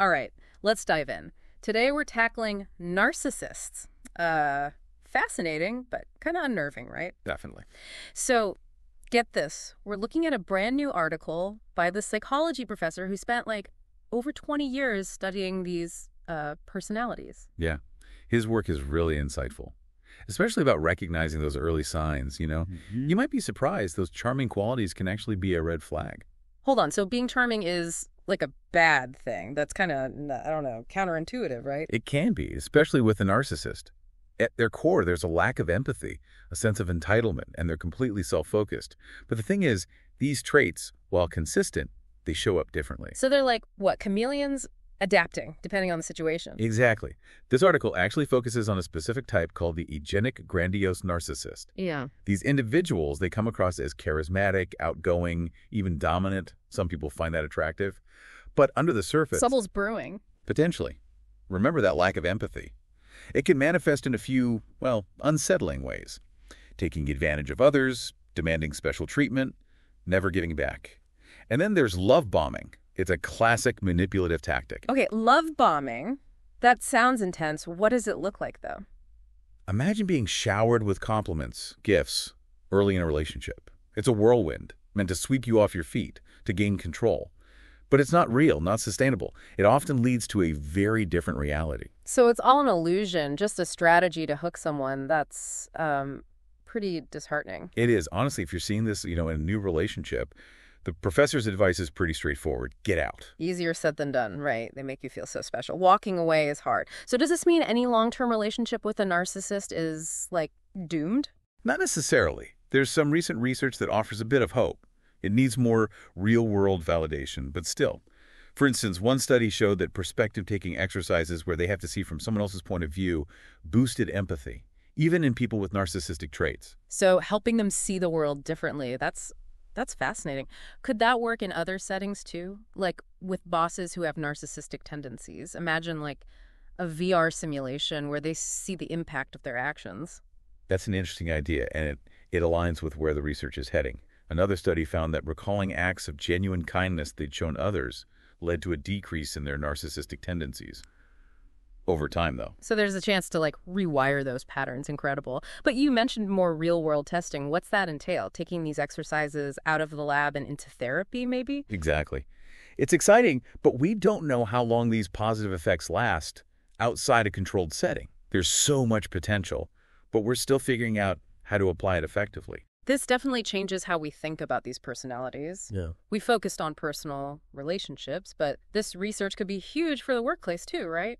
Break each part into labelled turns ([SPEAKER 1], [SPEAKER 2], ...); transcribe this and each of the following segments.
[SPEAKER 1] All right, let's dive in. Today we're tackling narcissists. Fascinating, but kind of unnerving, right?
[SPEAKER 2] Definitely.
[SPEAKER 1] So, get this. We're looking at a brand new article by the psychology professor who spent like over 20 years studying these personalities.
[SPEAKER 2] Yeah. His work is really insightful, especially about recognizing those early signs, you know? You might be surprised those charming qualities can actually be a red flag.
[SPEAKER 1] Hold on, so being charming is like a bad thing. That's kind of, I don't know, counterintuitive, right?
[SPEAKER 2] It can be, especially with a narcissist. At their core, there's a lack of empathy, a sense of entitlement, and they're completely self-focused. But the thing is, these traits, while consistent, they show up differently.
[SPEAKER 1] So they're like, what, chameleons adapting, depending on the situation?
[SPEAKER 2] Exactly. This article actually focuses on a specific type called the eugenic grandiose narcissist.
[SPEAKER 1] Yeah.
[SPEAKER 2] These individuals, they come across as charismatic, outgoing, even dominant. Some people find that attractive. But under the surface...
[SPEAKER 1] Trouble's brewing.
[SPEAKER 2] Potentially. Remember that lack of empathy. It can manifest in a few, well, unsettling ways. Taking advantage of others, demanding special treatment, never giving back. And then there's love bombing. It's a classic manipulative tactic.
[SPEAKER 1] Okay, love bombing. That sounds intense. What does it look like, though?
[SPEAKER 2] Imagine being showered with compliments, gifts, early in a relationship. It's a whirlwind, meant to sweep you off your feet, to gain control. But it's not real, not sustainable. It often leads to a very different reality.
[SPEAKER 1] So it's all an illusion, just a strategy to hook someone. That's pretty disheartening.
[SPEAKER 2] It is. Honestly, if you're seeing this, in a new relationship, the professor's advice is pretty straightforward. Get out.
[SPEAKER 1] Easier said than done, right? They make you feel so special. Walking away is hard. So does this mean any long-term relationship with a narcissist is, like, doomed?
[SPEAKER 2] Not necessarily. There's some recent research that offers a bit of hope. It needs more real-world validation, but still. For instance, one study showed that perspective-taking exercises where they have to see from someone else's point of view boosted empathy, even in people with narcissistic traits.
[SPEAKER 1] So helping them see the world differently, that's fascinating. Could that work in other settings too? Like with bosses who have narcissistic tendencies? Imagine like a VR simulation where they see the impact of their actions.
[SPEAKER 2] That's an interesting idea, and it aligns with where the research is heading. Another study found that recalling acts of genuine kindness they'd shown others led to a decrease in their narcissistic tendencies. Over time, though.
[SPEAKER 1] So there's a chance to, like, rewire those patterns. Incredible. But you mentioned more real-world testing. What's that entail? Taking these exercises out of the lab and into therapy, maybe?
[SPEAKER 2] Exactly. It's exciting, but we don't know how long these positive effects last outside a controlled setting. There's so much potential, but we're still figuring out how to apply it effectively.
[SPEAKER 1] This definitely changes how we think about these personalities.
[SPEAKER 2] Yeah.
[SPEAKER 1] We focused on personal relationships, but this research could be huge for the workplace too, right?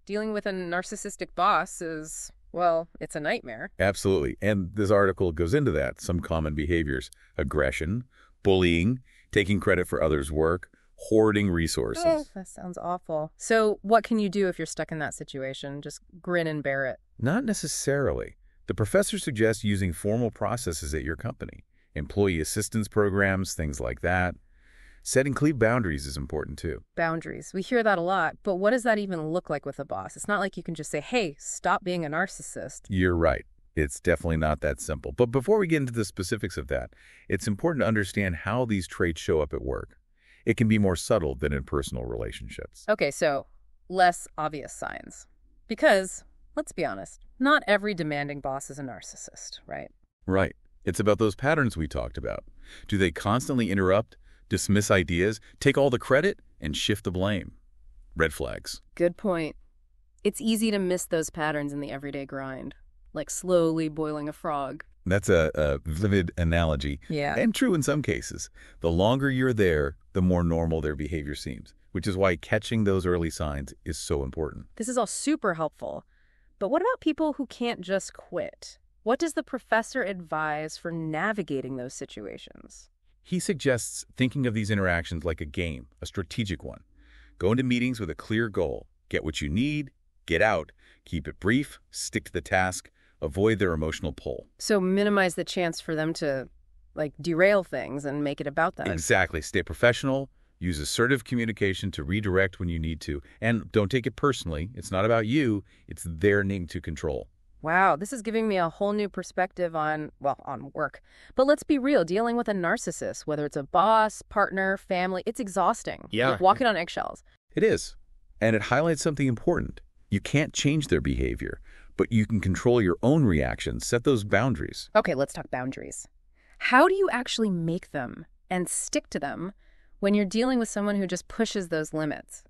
[SPEAKER 1] Dealing with a narcissistic boss is, well, it's a nightmare.
[SPEAKER 2] Absolutely. And this article goes into that. Some common behaviors: aggression, bullying, taking credit for others' work, hoarding resources.
[SPEAKER 1] Oh, that sounds awful. So what can you do if you're stuck in that situation? Just grin and bear it.
[SPEAKER 2] Not necessarily. The professor suggests using formal processes at your company, employee assistance programs, things like that. Setting clear boundaries is important too.
[SPEAKER 1] Boundaries. We hear that a lot, but what does that even look like with a boss? It's not like you can just say, hey, stop being a narcissist.
[SPEAKER 2] You're right. It's definitely not that simple. But before we get into the specifics of that, it's important to understand how these traits show up at work. It can be more subtle than in personal relationships.
[SPEAKER 1] Okay, so less obvious signs. Because, let's be honest, not every demanding boss is a narcissist, right?
[SPEAKER 2] Right. It's about those patterns we talked about. Do they constantly interrupt, dismiss ideas, take all the credit, and shift the blame? Red flags.
[SPEAKER 1] Good point. It's easy to miss those patterns in the everyday grind, like slowly boiling a frog.
[SPEAKER 2] That's a vivid analogy.
[SPEAKER 1] Yeah.
[SPEAKER 2] And true in some cases. The longer you're there, the more normal their behavior seems, which is why catching those early signs is so important.
[SPEAKER 1] This is all super helpful. But what about people who can't just quit? What does the professor advise for navigating those situations?
[SPEAKER 2] He suggests thinking of these interactions like a game, a strategic one. Go into meetings with a clear goal. Get what you need, get out, keep it brief, stick to the task, avoid their emotional pull.
[SPEAKER 1] So minimize the chance for them to, like, derail things and make it about them.
[SPEAKER 2] Exactly. Stay professional, use assertive communication to redirect when you need to, and don't take it personally. It's not about you, it's their need to control.
[SPEAKER 1] Wow, this is giving me a whole new perspective on work. But let's be real, dealing with a narcissist, whether it's a boss, partner, family, it's exhausting.
[SPEAKER 2] Yeah.
[SPEAKER 1] Like walking on eggshells.
[SPEAKER 2] It is. And it highlights something important. You can't change their behavior, but you can control your own reactions, set those boundaries.
[SPEAKER 1] Okay, let's talk boundaries. How do you actually make them and stick to them when you're dealing with someone who just pushes those limits?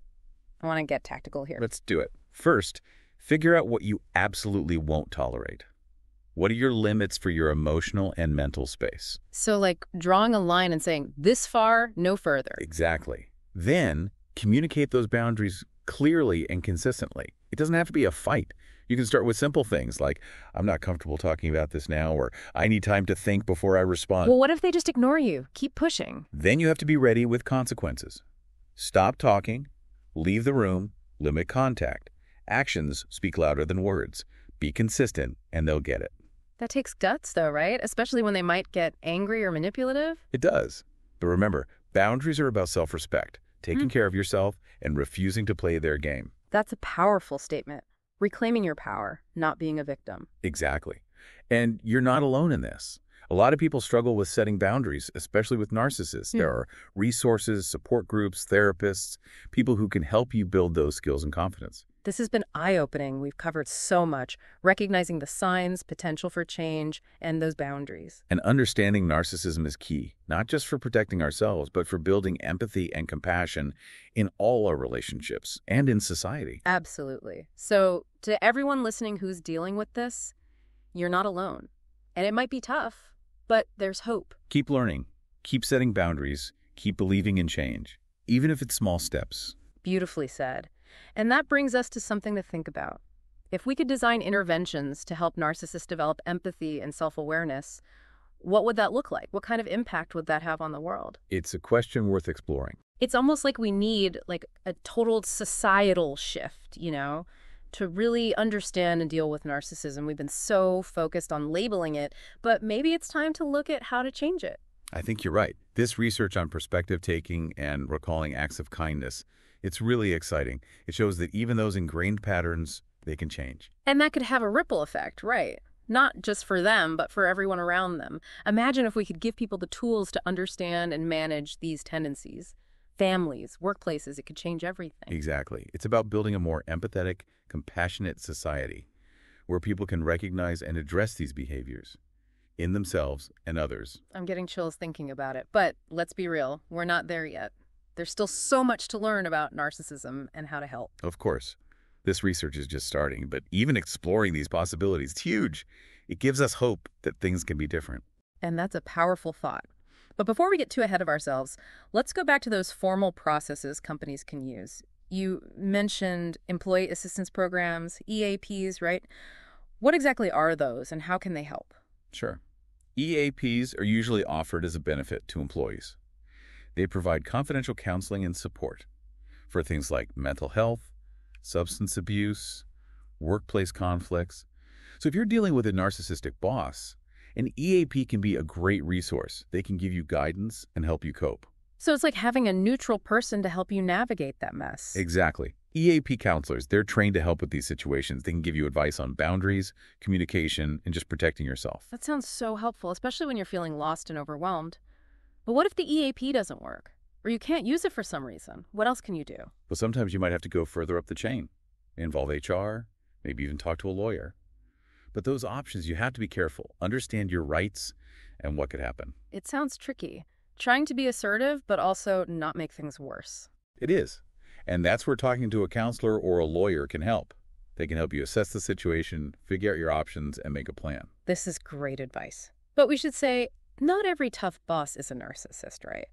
[SPEAKER 1] I want to get tactical here.
[SPEAKER 2] Let's do it. First, figure out what you absolutely won't tolerate. What are your limits for your emotional and mental space?
[SPEAKER 1] So like drawing a line and saying, this far, no further.
[SPEAKER 2] Exactly. Then communicate those boundaries clearly and consistently. It doesn't have to be a fight. You can start with simple things like, I'm not comfortable talking about this now, or I need time to think before I respond.
[SPEAKER 1] Well, what if they just ignore you? Keep pushing.
[SPEAKER 2] Then you have to be ready with consequences. Stop talking, leave the room, limit contact. Actions speak louder than words. Be consistent, and they'll get it.
[SPEAKER 1] That takes guts, though, right? Especially when they might get angry or manipulative.
[SPEAKER 2] It does. But remember, boundaries are about self-respect, taking care of yourself, and refusing to play their game.
[SPEAKER 1] That's a powerful statement. Reclaiming your power, not being a victim.
[SPEAKER 2] Exactly. And you're not alone in this. A lot of people struggle with setting boundaries, especially with narcissists. There are resources, support groups, therapists, people who can help you build those skills and confidence.
[SPEAKER 1] This has been eye-opening. We've covered so much, recognizing the signs, potential for change, and those boundaries.
[SPEAKER 2] And understanding narcissism is key, not just for protecting ourselves, but for building empathy and compassion in all our relationships and in society.
[SPEAKER 1] Absolutely. So to everyone listening who's dealing with this, you're not alone. And it might be tough, but there's hope.
[SPEAKER 2] Keep learning, keep setting boundaries, keep believing in change, even if it's small steps.
[SPEAKER 1] Beautifully said. And that brings us to something to think about. If we could design interventions to help narcissists develop empathy and self-awareness, what would that look like? What kind of impact would that have on the world?
[SPEAKER 2] It's a question worth exploring.
[SPEAKER 1] It's almost like we need like a total societal shift, to really understand and deal with narcissism. We've been so focused on labeling it, but maybe it's time to look at how to change it.
[SPEAKER 2] I think you're right. This research on perspective taking and recalling acts of kindness, it's really exciting. It shows that even those ingrained patterns, they can change.
[SPEAKER 1] And that could have a ripple effect, right? Not just for them, but for everyone around them. Imagine if we could give people the tools to understand and manage these tendencies. Families, workplaces, it could change everything.
[SPEAKER 2] Exactly. It's about building a more empathetic, compassionate society where people can recognize and address these behaviors in themselves and others.
[SPEAKER 1] I'm getting chills thinking about it, but let's be real, we're not there yet. There's still so much to learn about narcissism and how to help.
[SPEAKER 2] Of course, this research is just starting, but even exploring these possibilities, it's huge. It gives us hope that things can be different.
[SPEAKER 1] And that's a powerful thought. But before we get too ahead of ourselves, let's go back to those formal processes companies can use. You mentioned employee assistance programs, EAPs, right? What exactly are those and how can they help?
[SPEAKER 2] Sure. EAPs are usually offered as a benefit to employees. They provide confidential counseling and support for things like mental health, substance abuse, workplace conflicts. So if you're dealing with a narcissistic boss, an EAP can be a great resource. They can give you guidance and help you cope.
[SPEAKER 1] So it's like having a neutral person to help you navigate that mess.
[SPEAKER 2] Exactly. EAP counselors, they're trained to help with these situations. They can give you advice on boundaries, communication, and just protecting yourself.
[SPEAKER 1] That sounds so helpful, especially when you're feeling lost and overwhelmed. But what if the EAP doesn't work? Or you can't use it for some reason? What else can you do?
[SPEAKER 2] Well, sometimes you might have to go further up the chain, involve HR, maybe even talk to a lawyer. But those options, you have to be careful. Understand your rights and what could happen.
[SPEAKER 1] It sounds tricky. Trying to be assertive, but also not make things worse.
[SPEAKER 2] It is. And that's where talking to a counselor or a lawyer can help. They can help you assess the situation, figure out your options, and make a plan.
[SPEAKER 1] This is great advice. But we should say, not every tough boss is a narcissist, right?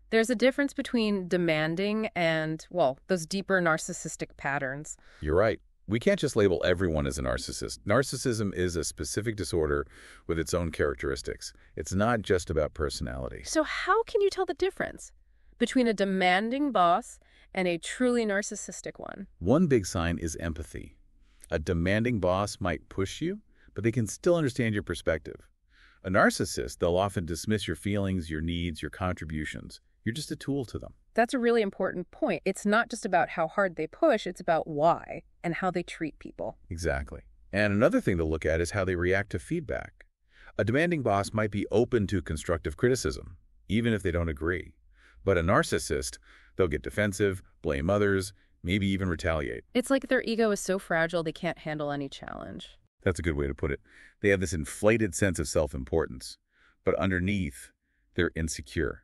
[SPEAKER 1] There's a difference between demanding and, well, those deeper narcissistic patterns.
[SPEAKER 2] You're right. We can't just label everyone as a narcissist. Narcissism is a specific disorder with its own characteristics. It's not just about personality.
[SPEAKER 1] So how can you tell the difference between a demanding boss and a truly narcissistic one?
[SPEAKER 2] One big sign is empathy. A demanding boss might push you, but they can still understand your perspective. A narcissist, they'll often dismiss your feelings, your needs, your contributions. You're just a tool to them.
[SPEAKER 1] That's a really important point. It's not just about how hard they push, it's about why and how they treat people.
[SPEAKER 2] Exactly. And another thing to look at is how they react to feedback. A demanding boss might be open to constructive criticism, even if they don't agree. But a narcissist, they'll get defensive, blame others, maybe even retaliate.
[SPEAKER 1] It's like their ego is so fragile they can't handle any challenge.
[SPEAKER 2] That's a good way to put it. They have this inflated sense of self-importance, but underneath, they're insecure.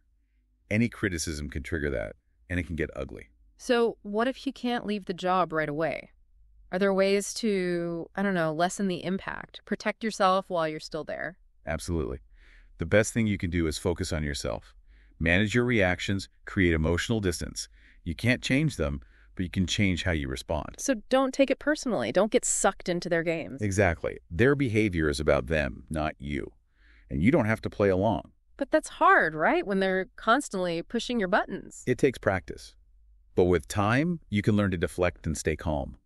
[SPEAKER 2] Any criticism can trigger that, and it can get ugly.
[SPEAKER 1] So what if you can't leave the job right away? Are there ways to, I don't know, lessen the impact, protect yourself while you're still there?
[SPEAKER 2] Absolutely. The best thing you can do is focus on yourself. Manage your reactions, create emotional distance. You can't change them, but you can change how you respond.
[SPEAKER 1] So don't take it personally. Don't get sucked into their games.
[SPEAKER 2] Exactly. Their behavior is about them, not you. And you don't have to play along.
[SPEAKER 1] But that's hard, right? When they're constantly pushing your buttons.
[SPEAKER 2] It takes practice. But with time, you can learn to deflect and stay calm.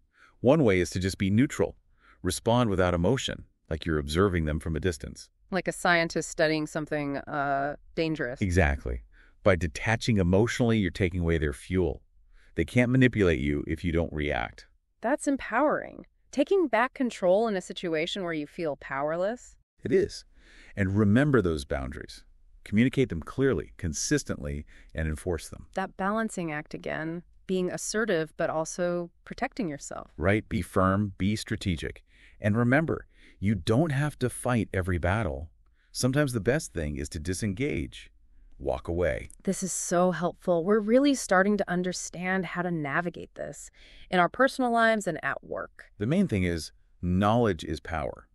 [SPEAKER 2] One way is to just be neutral. Respond without emotion, like you're observing them from a distance.
[SPEAKER 1] Like a scientist studying something dangerous.
[SPEAKER 2] Exactly. By detaching emotionally, you're taking away their fuel. They can't manipulate you if you don't react.
[SPEAKER 1] That's empowering. Taking back control in a situation where you feel powerless.
[SPEAKER 2] It is. And remember those boundaries. Communicate them clearly, consistently, and enforce them.
[SPEAKER 1] That balancing act again, being assertive but also protecting yourself.
[SPEAKER 2] Right? Be firm, be strategic. And remember, you don't have to fight every battle. Sometimes the best thing is to disengage. Walk away.
[SPEAKER 1] This is so helpful. We're really starting to understand how to navigate this in our personal lives and at work.
[SPEAKER 2] The main thing is knowledge is power.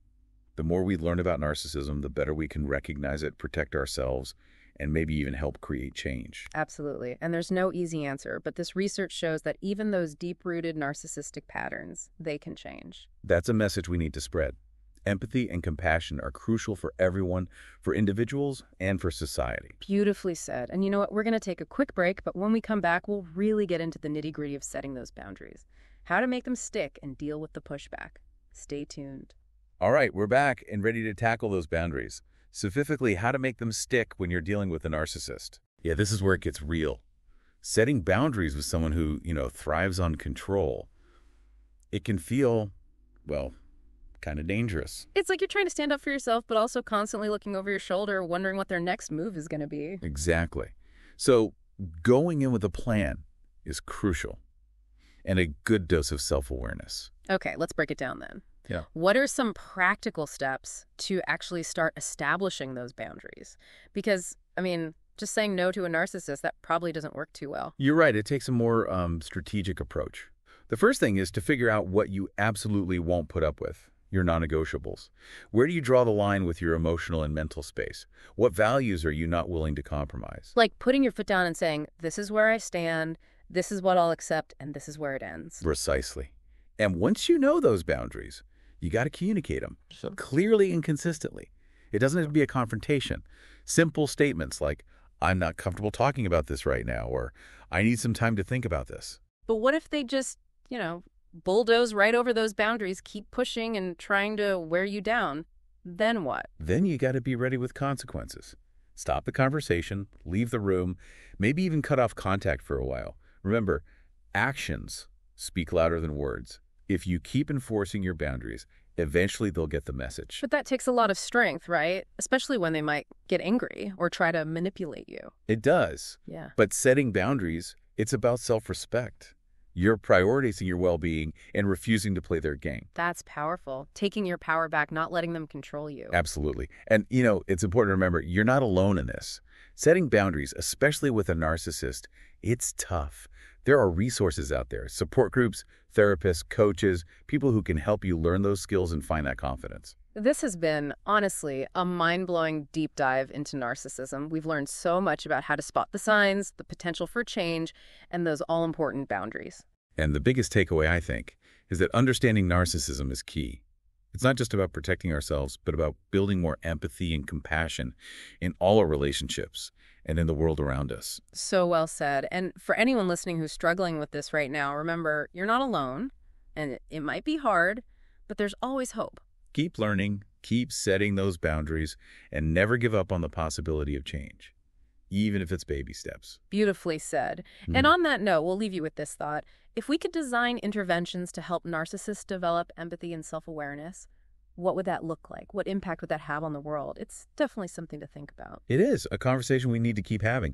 [SPEAKER 2] The more we learn about narcissism, the better we can recognize it, protect ourselves, and maybe even help create change.
[SPEAKER 1] Absolutely. And there's no easy answer, but this research shows that even those deep-rooted narcissistic patterns, they can change.
[SPEAKER 2] That's a message we need to spread. Empathy and compassion are crucial for everyone, for individuals, and for society.
[SPEAKER 1] Beautifully said. And you know what? We're going to take a quick break, but when we come back, we'll really get into the nitty-gritty of setting those boundaries, how to make them stick and deal with the pushback. Stay tuned.
[SPEAKER 2] All right, we're back and ready to tackle those boundaries. Specifically, how to make them stick when you're dealing with a narcissist. Yeah, this is where it gets real. Setting boundaries with someone who, thrives on control, it can feel, well, kind of dangerous.
[SPEAKER 1] It's like you're trying to stand up for yourself, but also constantly looking over your shoulder, wondering what their next move is going to be.
[SPEAKER 2] Exactly. So going in with a plan is crucial, and a good dose of self-awareness.
[SPEAKER 1] Okay, let's break it down then.
[SPEAKER 2] Yeah.
[SPEAKER 1] What are some practical steps to actually start establishing those boundaries? Because, just saying no to a narcissist, that probably doesn't work too well.
[SPEAKER 2] You're right. It takes a more strategic approach. The first thing is to figure out what you absolutely won't put up with, your non-negotiables. Where do you draw the line with your emotional and mental space? What values are you not willing to compromise?
[SPEAKER 1] Like putting your foot down and saying, this is where I stand, this is what I'll accept, and this is where it ends.
[SPEAKER 2] Precisely. And once you know those boundaries, you got to communicate them clearly and consistently. It doesn't have to be a confrontation. Simple statements like, I'm not comfortable talking about this right now, or I need some time to think about this.
[SPEAKER 1] But what if they just, bulldoze right over those boundaries, keep pushing and trying to wear you down? Then what?
[SPEAKER 2] Then you got to be ready with consequences. Stop the conversation, leave the room, maybe even cut off contact for a while. Remember, actions speak louder than words. If you keep enforcing your boundaries, eventually they'll get the message.
[SPEAKER 1] But that takes a lot of strength, right? Especially when they might get angry or try to manipulate you.
[SPEAKER 2] It does.
[SPEAKER 1] Yeah.
[SPEAKER 2] But setting boundaries, it's about self-respect. You're prioritizing your well-being and refusing to play their game.
[SPEAKER 1] That's powerful. Taking your power back, not letting them control you.
[SPEAKER 2] Absolutely. And, it's important to remember, you're not alone in this. Setting boundaries, especially with a narcissist, it's tough. There are resources out there, support groups, therapists, coaches, people who can help you learn those skills and find that confidence.
[SPEAKER 1] This has been, honestly, a mind-blowing deep dive into narcissism. We've learned so much about how to spot the signs, the potential for change, and those all-important boundaries.
[SPEAKER 2] And the biggest takeaway, I think, is that understanding narcissism is key. It's not just about protecting ourselves, but about building more empathy and compassion in all our relationships and in the world around us.
[SPEAKER 1] So well said. And for anyone listening who's struggling with this right now, remember, you're not alone, and it might be hard, but there's always hope.
[SPEAKER 2] Keep learning, keep setting those boundaries, and never give up on the possibility of change, even if it's baby steps.
[SPEAKER 1] Beautifully said. And on that note, we'll leave you with this thought. If we could design interventions to help narcissists develop empathy and self-awareness, what would that look like? What impact would that have on the world? It's definitely something to think about.
[SPEAKER 2] It is a conversation we need to keep having.